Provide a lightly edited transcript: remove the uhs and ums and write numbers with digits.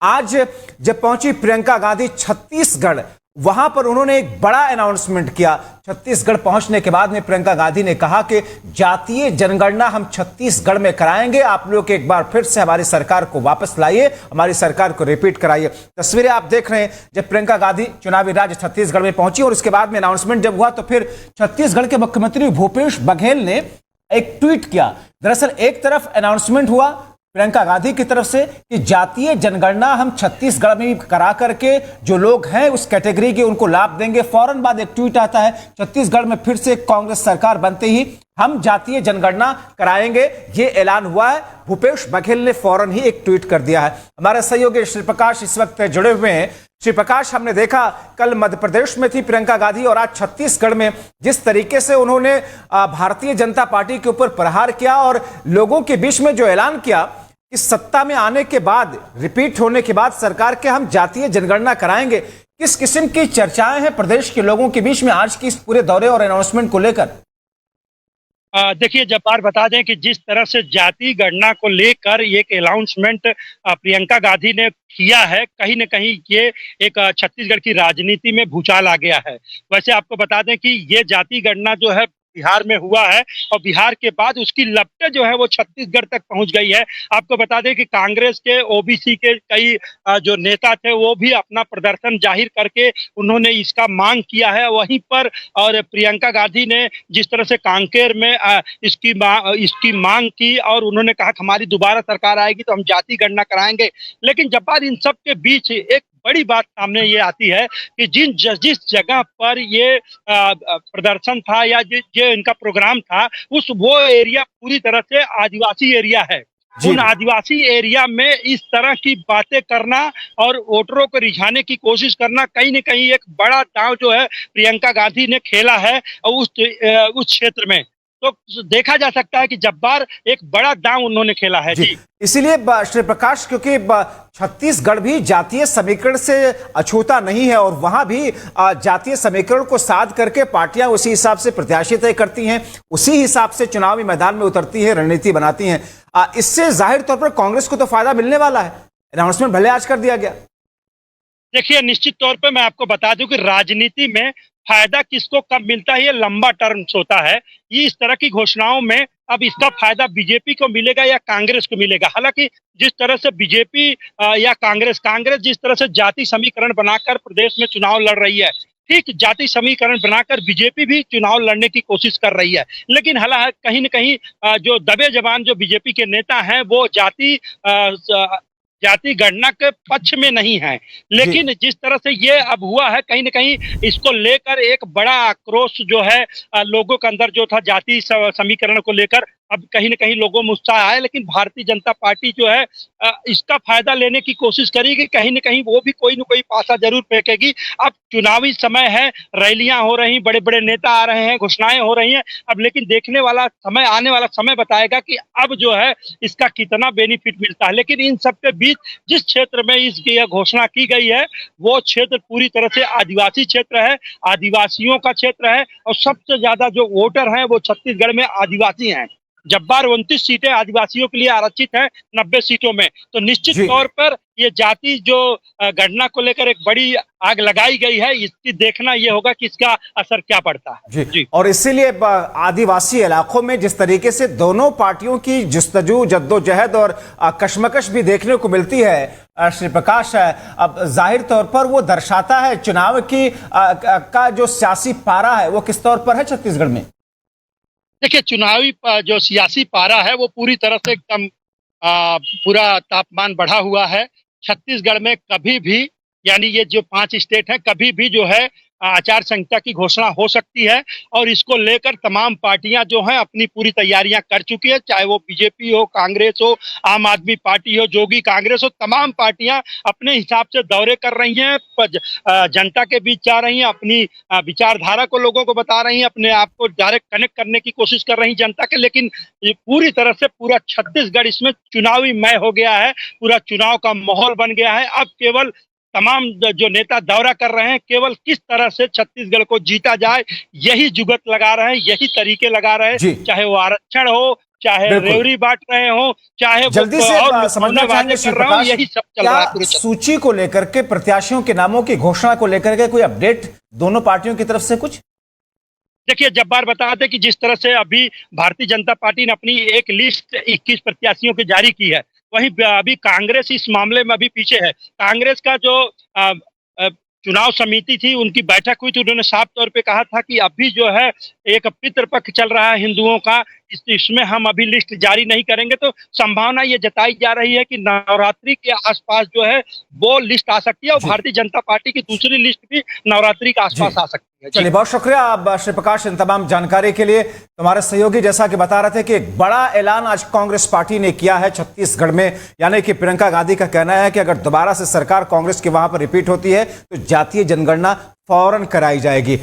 आज जब पहुंची प्रियंका गांधी छत्तीसगढ़, वहां पर उन्होंने एक बड़ा अनाउंसमेंट किया। छत्तीसगढ़ पहुंचने के बाद में प्रियंका गांधी ने कहा कि जातीय जनगणना हम छत्तीसगढ़ में कराएंगे, आप लोग एक बार फिर से हमारी सरकार को वापस लाइए, हमारी सरकार को रिपीट कराइए। तस्वीरें आप देख रहे हैं जब प्रियंका गांधी चुनावी राज्य छत्तीसगढ़ में पहुंची और उसके बाद में अनाउंसमेंट जब हुआ तो फिर छत्तीसगढ़ के मुख्यमंत्री भूपेश बघेल ने एक ट्वीट किया। दरअसल एक तरफ अनाउंसमेंट हुआ प्रियंका गांधी की तरफ से कि जातीय जनगणना हम छत्तीसगढ़ में भी करा करके जो लोग हैं उस कैटेगरी के उनको लाभ देंगे। फौरन बाद एक ट्वीट आता है छत्तीसगढ़ में फिर से कांग्रेस सरकार बनते ही हम जातीय जनगणना कराएंगे, ये ऐलान हुआ है। भूपेश बघेल ने फौरन ही एक ट्वीट कर दिया है। हमारे सहयोगी श्री प्रकाश इस वक्त जुड़े हुए हैं। श्री प्रकाश, हमने देखा कल मध्य प्रदेश में थी प्रियंका गांधी और आज छत्तीसगढ़ में जिस तरीके से उन्होंने भारतीय जनता पार्टी के ऊपर प्रहार किया और लोगों के बीच में जो ऐलान किया कि सत्ता में आने के बाद, रिपीट होने के बाद सरकार के हम जातीय जनगणना कराएंगे, किस किस्म की चर्चाएं हैं प्रदेश के लोगों के बीच में आज की इस पूरे दौरे और अनाउंसमेंट को लेकर? देखिए, जब्बार बता दें कि जिस तरह से जाति गणना को लेकर एक अनाउंसमेंट प्रियंका गांधी ने किया है, कहीं न कहीं ये एक छत्तीसगढ़ की राजनीति में भूचाल आ गया है। वैसे आपको बता दें कि ये जाति गणना जो है बिहार में हुआ है और बिहार के बाद उसकी लपटें जो है वो छत्तीसगढ़ तक पहुंच गई है। आपको बता दें कि कांग्रेस के ओबीसी के कई जो नेता थे वो भी अपना प्रदर्शन जाहिर करके उन्होंने इसका मांग किया है वहीं पर। और प्रियंका गांधी ने जिस तरह से कांकेर में इसकी मांग की और उन्होंने कहा कि हमारी दोबारा सरकार आएगी तो हम जाति गणना कराएंगे। लेकिन जब बाद इन सब के बीच एक बड़ी बात सामने ये आती है कि जिस जगह पर ये प्रदर्शन था या जो इनका प्रोग्राम था वो एरिया पूरी तरह से आदिवासी एरिया है। उन आदिवासी एरिया में इस तरह की बातें करना और वोटरों को रिझाने की कोशिश करना कहीं न कहीं एक बड़ा दांव जो है प्रियंका गांधी ने खेला है और उस क्षेत्र में। तो देखा जा सकता है कि जब्बार एक बड़ा दांव उन्होंने खेला है। जी, इसीलिए श्री प्रकाश, क्योंकि छत्तीसगढ़ भी जातीय समीकरण से अछूता नहीं है और वहां भी जातीय समीकरण को साध करके पार्टियां उसी हिसाब से प्रत्याशी तय करती हैं, उसी हिसाब से चुनावी मैदान में उतरती हैं, रणनीति बनाती हैं। इससे जाहिर तौर पर कांग्रेस को तो फायदा मिलने वाला है। अनाउंसमेंट भले आज कर दिया गया। देखिए, निश्चित तौर पे मैं आपको बता दूं कि राजनीति में फायदा किसको कब मिलता है ये लंबा टर्म होता है। ये इस तरह की घोषणाओं में अब इसका फायदा बीजेपी को मिलेगा या कांग्रेस को मिलेगा। हालांकि जिस तरह से बीजेपी या कांग्रेस जिस तरह से जाति समीकरण बनाकर प्रदेश में चुनाव लड़ रही है, ठीक जाति समीकरण बनाकर बीजेपी भी चुनाव लड़ने की कोशिश कर रही है। लेकिन हालांकि कहीं न कहीं जो दबे जवान जो बीजेपी के नेता हैं वो जाति गणना के पक्ष में नहीं है। लेकिन जिस तरह से ये अब हुआ है कहीं न कहीं इसको लेकर एक बड़ा आक्रोश जो है लोगों के अंदर जो था जाति समीकरण को लेकर अब कहीं न कहीं लोगों में उत्साह आया। लेकिन भारतीय जनता पार्टी जो है इसका फायदा लेने की कोशिश करेगी, कहीं न कहीं वो भी कोई न कोई पासा जरूर फेंकेगी। अब चुनावी समय है, रैलियां हो रही, बड़े बड़े नेता आ रहे हैं, घोषणाएं हो रही हैं अब। लेकिन आने वाला समय बताएगा कि अब जो है इसका कितना बेनिफिट मिलता है। लेकिन इन सब के बीच जिस क्षेत्र में इसकी यह घोषणा की गई है वो क्षेत्र पूरी तरह से आदिवासी क्षेत्र है, आदिवासियों का क्षेत्र है और सबसे ज्यादा जो वोटर हैं वो छत्तीसगढ़ में आदिवासी हैं। जब्बार 29 सीटें आदिवासियों के लिए आरक्षित है 90 सीटों में। तो निश्चित तौर पर ये जाति जो गणना को लेकर एक बड़ी आग लगाई गई है, इसकी देखना ये होगा कि इसका असर क्या पड़ता है। जी। और इसीलिए आदिवासी इलाकों में जिस तरीके से दोनों पार्टियों की जस्तजू, जद्दोजहद और कशमकश भी देखने को मिलती है श्री प्रकाश, अब जाहिर तौर पर वो दर्शाता है चुनाव की का जो सियासी पारा है वो किस तौर पर है छत्तीसगढ़ में। देखिए, चुनावी जो सियासी पारा है वो पूरी तरह से एकदम पूरा तापमान बढ़ा हुआ है। छत्तीसगढ़ में कभी भी यानी ये जो 5 स्टेट हैं कभी भी जो है आचार संहिता की घोषणा हो सकती है और इसको लेकर तमाम पार्टियां जो हैं अपनी पूरी तैयारियां कर चुकी है। चाहे वो बीजेपी हो, कांग्रेस हो, आम आदमी पार्टी हो, जोगी कांग्रेस हो, तमाम पार्टियां अपने हिसाब से दौरे कर रही हैं, जनता के बीच जा रही हैं, अपनी विचारधारा को लोगों को बता रही हैं, अपने आप को डायरेक्ट कनेक्ट करने की कोशिश कर रही जनता के। लेकिन ये पूरी तरह से पूरा छत्तीसगढ़ इसमें चुनावी मय हो गया है, पूरा चुनाव का माहौल बन गया है। अब केवल तमाम जो नेता दौरा कर रहे हैं केवल किस तरह से छत्तीसगढ़ को जीता जाए यही जुगत लगा रहे हैं, यही तरीके लगा रहे हैं। चाहे वो आरक्षण हो, चाहे बिल्कुल। रेवड़ी बांट रहे हो, चाहे वो जल्दी से और समझना वादे चाहेंगे कर श्री रहा हूं, प्रकाश, यही सब चल रहा है क्या पूरे क्षेत्र में। सूची को लेकर के, प्रत्याशियों के नामों की घोषणा को लेकर के कोई अपडेट दोनों पार्टियों की तरफ से कुछ? देखिए जब्बार बता दें कि जिस तरह से अभी भारतीय जनता पार्टी ने अपनी एक लिस्ट 21 प्रत्याशियों की जारी की है, वहीं अभी कांग्रेस इस मामले में अभी पीछे है। कांग्रेस का जो अ, अ, चुनाव समिति थी, उनकी बैठक हुई थी, उन्होंने साफ तौर पे कहा था कि अभी जो है एक पितृपक्ष चल रहा है हिंदुओं का, इसमें हम अभी लिस्ट जारी नहीं करेंगे। तो संभावना ये जताई जा रही है कि नवरात्रि के आसपास जो है वो लिस्ट आ सकती है और जी भारतीय जनता पार्टी की दूसरी लिस्ट भी नवरात्रि के जी, आसपास आ सकती है। जी चलिए बहुत शुक्रिया आप श्री प्रकाश इन तमाम जानकारी के लिए। तुम्हारे सहयोगी जैसा कि बता रहे थे कि एक बड़ा ऐलान आज कांग्रेस पार्टी ने किया है छत्तीसगढ़ में, यानी कि प्रियंका गांधी का कहना है कि अगर दोबारा से सरकार कांग्रेस की वहां पर रिपीट होती है तो जातीय जनगणना फौरन कराई जाएगी।